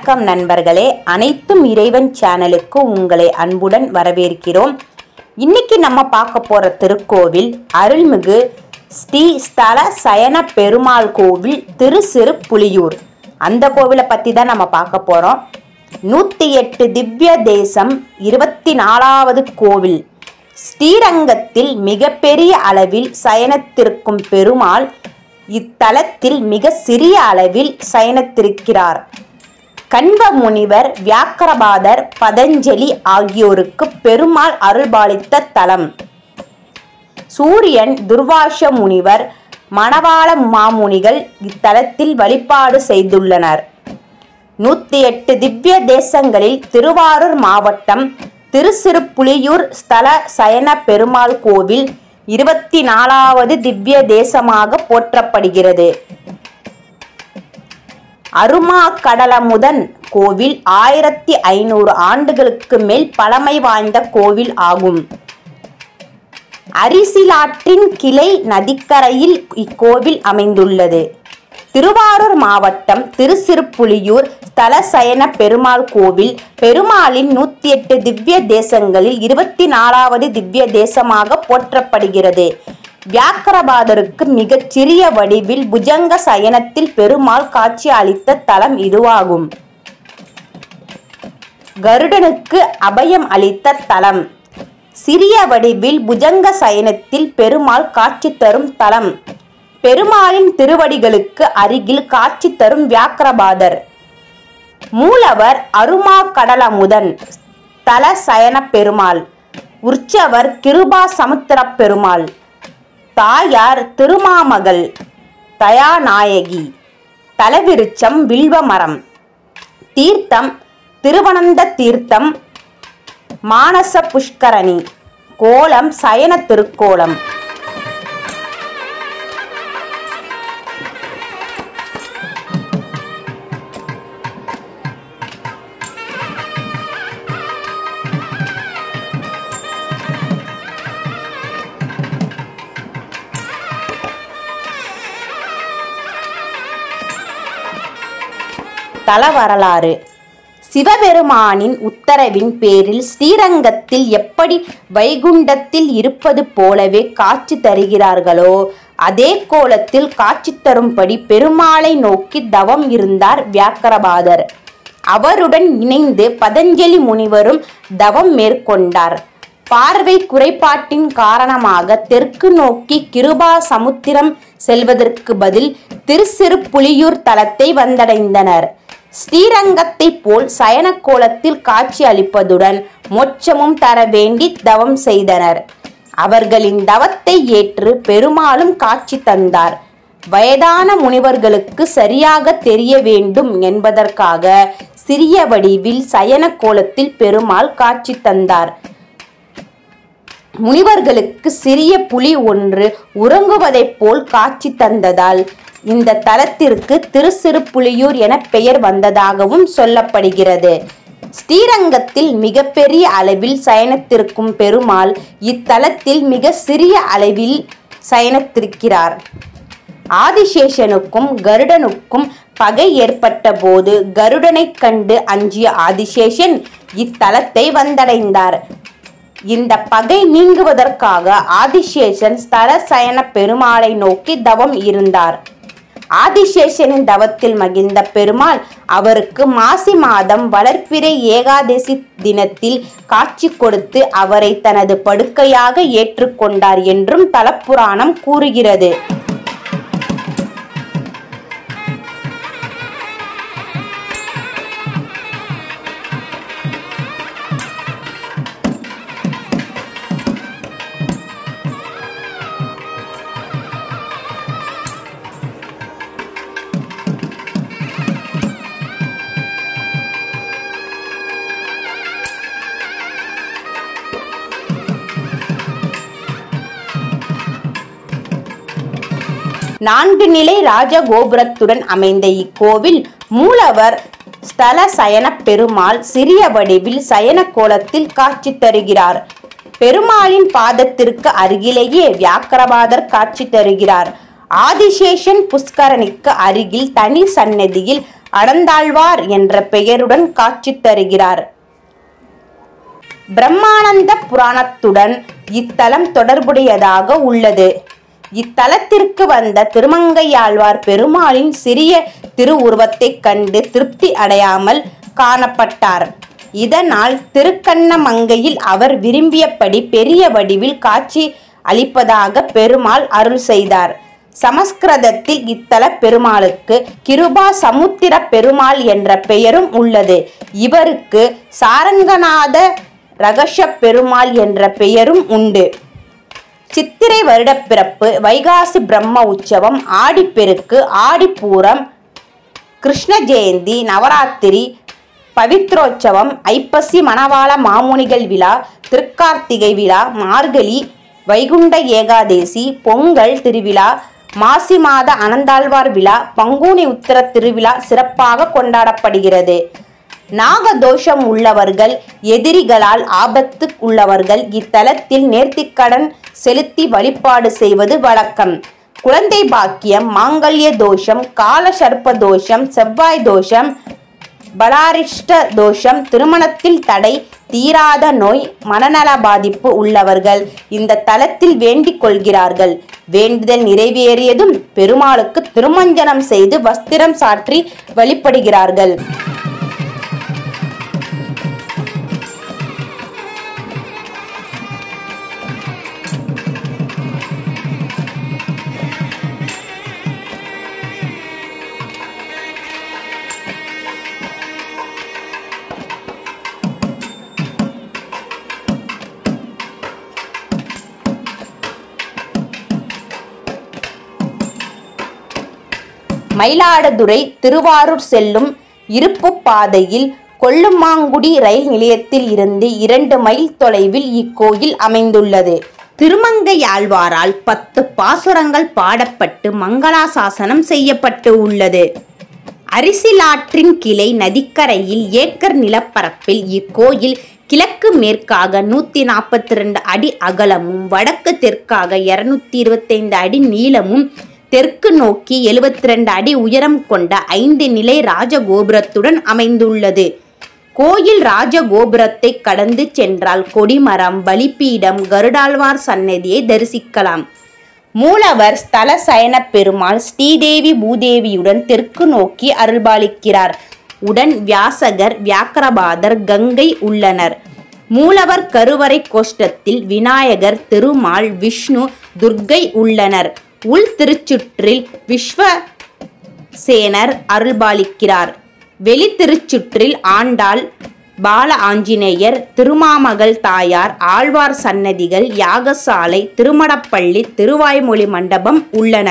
வணக்கம் நண்பர்களே, அனைத்தும் இறைவன் சேனலுக்கு உங்களை அன்புடன் வரவேற்கிறோம். இன்னைக்கு நம்ம பார்க்க போற திருக்கோவில் அருள்மிகு ஸ்ரீ ஸ்தல சயன பெருமாள் கோவில் திருச்சிறுப்புலியூர். அந்த கோவிலை பற்றி தான் நம்ம பார்க்க போகிறோம். 108 திவ்ய தேசம் 24வது கோவில். ஸ்ரீரங்கத்தில் மிகப்பெரிய அளவில் சயனத்திருக்கும் பெருமாள் இத்தலத்தில் மிக சிறிய அளவில் சயனத்திருக்கிறார். கண்வ முனிவர், வியாக்கரபாதர், பதஞ்சலி ஆகியோருக்கு பெருமாள் அருள்பாலித்த தலம். சூரியன், துர்வாச முனிவர், மணவாள மாமுனிகள் இத்தலத்தில் வழிபாடு செய்துள்ளனர். 108 திவ்ய தேசங்களில் திருவாரூர் மாவட்டம் திருச்சிறுப்புலியூர் ஸ்தல சயன பெருமாள் கோவில் 24வது திவ்ய தேசமாக போற்றப்படுகிறது. அருமாக்கடலமுதன் கோவில் 1500 ஆண்டுகளுக்கு மேல் பழமை வாய்ந்த கோவில் ஆகும். அரிசிலாற்றின் கிளை நதிக்கரையில் இக்கோவில் அமைந்துள்ளது. திருவாரூர் மாவட்டம் திருச்சிறுப்புலியூர் ஸ்தல சயன பெருமாள் கோவில் பெருமாளின் 108 திவ்ய தேசங்களில் 24வது திவ்ய தேசமாக போற்றப்படுகிறது. வியாக்கரபாதருக்கு மிகச் சிறிய வடிவில் புஜங்க சயனத்தில் பெருமாள் காட்சி அளித்த தலம் இதுவாகும். கருடனுக்கு அபயம் அளித்த தலம். சிறிய வடிவில் புஜங்க சயனத்தில் பெருமாள் காட்சி தரும் தலம். பெருமாளின் திருவடிகளுக்கு அருகில் காட்சி தரும் வியாக்கரபாதர். மூலவர் அருமாக்கடலமுதன் ஸ்தல சயன பெருமாள். உற்சவர் கிருபா சமுத்திர பெருமாள். தாயார் திருமாமகள் தயாநாயகி. தலவிருச்சம் வில்வமரம். தீர்த்தம் திருவனந்த தீர்த்தம். மானச புஷ்கரணி. கோலம் சயன திருக்கோலம். தல வரலாறு. சிவபெருமானின் உத்தரவின் பேரில் ஸ்ரீரங்கத்தில் எப்படி வைகுண்டத்தில் இருப்பது போலவே காட்சி தருகிறார்களோ அதே கோலத்தில் காட்சி தரும்படி பெருமாளை நோக்கி தவம் இருந்தார் வியாக்கரபாதர். அவருடன் இணைந்து பதஞ்சலி முனிவரும் தவம் மேற்கொண்டார். பார்வை குறைபாட்டின் காரணமாக தெற்கு நோக்கி கிருபா சமுத்திரம் செல்வதற்கு பதில் திருச்சிறுப்புலியூர் தலத்தை வந்தடைந்தனர். ஸ்ரீரங்கத்தை போல் சயன கோலத்தில் காட்சி அளிப்பதுடன் மோட்சமும் தர வேண்டி தவம் செய்தனர். அவர்களின் தவத்தை ஏற்று பெருமாளும் காட்சி தந்தார். வயதான முனிவர்களுக்கு சரியாக தெரிய வேண்டும் என்பதற்காக சிறிய வடிவில் சயன கோலத்தில் பெருமாள் காட்சி தந்தார். முனிவர்களுக்கு சிறிய புலி ஒன்று உறங்குவதைப் போல் காட்சி தந்ததால் இந்த தலத்திற்கு திருச்சிறுப்புலியூர் என பெயர் வந்ததாகவும் சொல்லப்படுகிறது. ஸ்ரீரங்கத்தில் மிகப்பெரிய அளவில் சயனத்திருக்கும் பெருமாள் இத்தலத்தில் மிக சிறிய அளவில் சயனத்திருக்கிறார். ஆதிசேஷனுக்கும் கருடனுக்கும் பகை ஏற்பட்ட போது கருடனை கண்டு அஞ்சிய ஆதிசேஷன் இத்தலத்தை வந்தடைந்தார். இந்த பகை நீங்குவதற்காக ஆதிசேஷன் ஸ்தல சயன பெருமாளை நோக்கி தவம் இருந்தார். ஆதிசேஷனின் தவத்தில் மகிழ்ந்த பெருமாள் அவருக்கு மாசி மாதம் வளர்ப்பிறை ஏகாதசி தினத்தில் காட்சி கொடுத்து அவரை தனது படுக்கையாக ஏற்றுக்கொண்டார் என்றும் தலப்புராணம் கூறுகிறது. நான்கு நிலை ராஜகோபுரத்துடன் அமைந்த இக்கோவில் மூலவர் ஸ்தல சயன பெருமாள் சிறிய வடிவில் சயன கோலத்தில் காட்சி தருகிறார். பெருமாளின் பாதத்திற்கு அருகிலேயே வியாக்கரபாதர் காட்சி தருகிறார். ஆதிசேஷன் புஷ்கரணிக்கு அருகில் தனி சன்னதியில் அனந்தாழ்வார் என்ற பெயருடன் காட்சி தருகிறார். பிரம்மானந்த புராணத்துடன் இத்தலம் தொடர்புடையதாக உள்ளது. இத்தலத்திற்கு வந்த திருமங்கையாழ்வார் பெருமாளின் சிறிய திருவுருவத்தை கண்டு திருப்தி அடையாமல் காணப்பட்டார். இதனால் திருக்கண்ணமங்கையில் அவர் விரும்பியபடி பெரிய வடிவில் காட்சி அளிப்பதாக பெருமாள் அருள் செய்தார். சமஸ்கிருதத்தில் இத்தல பெருமாளுக்கு கிருபா சமுத்திர பெருமாள் என்ற பெயரும் உள்ளது. இவருக்கு சாரங்கநாத ரகச பெருமாள் என்ற பெயரும் உண்டு. சித்திரை வருடப்பிறப்பு, வைகாசி பிரம்ம உற்சவம், ஆடிப்பெருக்கு, ஆடிப்பூரம், கிருஷ்ண ஜெயந்தி, நவராத்திரி, பவித்ரோற்சவம், ஐப்பசி மணவாள மாமுனிகள் விழா, திருக்கார்த்திகை விழா, மார்கழி வைகுண்ட ஏகாதேசி, பொங்கல் திருவிழா, மாசி மாத அனந்தாழ்வார் விழா, பங்குனி உத்திர திருவிழா சிறப்பாக கொண்டாடப்படுகிறது. நாகதோஷம் உள்ளவர்கள், எதிரிகளால் ஆபத்து உள்ளவர்கள் இத்தலத்தில் நேர்த்திக்கடன் செலுத்தி வழிபாடு செய்வது வழக்கம். குழந்தை பாக்கியம், மாங்கல்ய தோஷம், கால சர்ப்ப தோஷம், செவ்வாய் தோஷம், பலாரிஷ்ட தோஷம், திருமணத்தில் தடை, தீராத நோய், மனநல பாதிப்பு உள்ளவர்கள் இந்த தலத்தில் வேண்டிக் கொள்கிறார்கள். வேண்டுதல் நிறைவேறியதும் பெருமாளுக்கு திருமஞ்சனம் செய்து வஸ்திரம் சாற்றி வழிபடுகிறார்கள். மயிலாடுதுறை திருவாரூர் செல்லும் இருப்பு பாதையில் கொல்லுமாங்குடி ரயில் நிலையத்தில் இருந்து 2 மைல் தொலைவில் இக்கோயில் அமைந்துள்ளது. திருமங்கையாழ்வாரால் 10 பாசுரங்கள் பாடப்பட்டு மங்களாசாசனம் செய்யப்பட்டு உள்ளது. அரிசிலாற்றின் கிளை நதிக்கரையில் ஏக்கர் நிலப்பரப்பில் இக்கோயில் கிழக்கு மேற்காக 142 அடி அகலமும் வடக்கு தெற்காக 225 அடி நீளமும் தெற்கு நோக்கி 72 அடி உயரம் கொண்ட 5 நிலை ராஜகோபுரத்துடன் அமைந்துள்ளது. கோயில் ராஜகோபுரத்தை கடந்து சென்றால் கொடிமரம், பலிபீடம், கருடாழ்வார் சன்னதியை தரிசிக்கலாம். மூலவர் ஸ்தல சயன பெருமாள் ஸ்ரீதேவி பூதேவியுடன் தெற்கு நோக்கி அருள்பாலிக்கிறார். உடன் வியாசகர், வியாக்கிரபாதர், கங்கை உள்ளனர். மூலவர் கருவறை கோஷ்டத்தில் விநாயகர், திருமால், விஷ்ணு, துர்க்கை உள்ளனர். உள் திருச்சுற்றில் விஸ்வசேனர் அருள்பாலிக்கிறார். வெளி திருச்சுற்றில் ஆண்டாள், பால ஆஞ்சநேயர், திருமாமகள் தாயார், ஆழ்வார் சன்னதிகள், யாகசாலை, திருமடப்பள்ளி, திருவாய்மொழி மண்டபம் உள்ளன.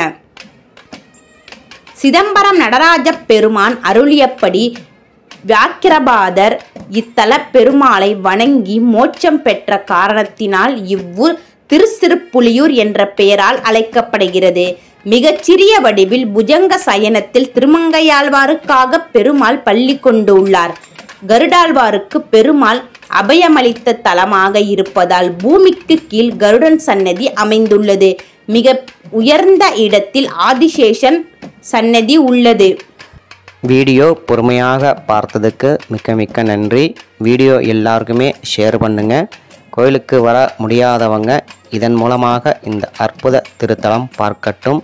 சிதம்பரம் நடராஜ பெருமான் அருளியபடி வியாக்கிரபாதர் இத்தல பெருமாளை வணங்கி மோட்சம் பெற்ற காரணத்தினால் இவ்வூர் திருச்சிறுப்புலியூர் என்ற பெயரால் அழைக்கப்படுகிறது. மிகச்சிறிய வடிவில் புஜங்க சயனத்தில் திருமங்கையாழ்வாருக்காக பெருமாள் பள்ளி கொண்டுள்ளார். கருடாழ்வாருக்கு பெருமாள் அபயமளித்த தலமாக இருப்பதால் பூமிக்கு கீழ் கருடன் சன்னதி அமைந்துள்ளது. மிக உயர்ந்த இடத்தில் ஆதிசேஷன் சன்னதி உள்ளது. வீடியோ பொறுமையாக பார்த்ததுக்கு மிக்க நன்றி. வீடியோ எல்லாருக்குமே ஷேர் பண்ணுங்கள். கோயிலுக்கு வர முடியாதவங்க இதன் மூலமாக இந்த அற்புத திருத்தலம் பார்க்கட்டும்.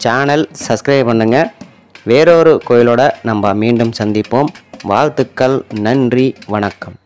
சேனல் சப்ஸ்கிரைப் பண்ணுங்கள். வேறொரு கோயிலோட நம்ம மீண்டும் சந்திப்போம். வாழ்த்துக்கள். நன்றி. வணக்கம்.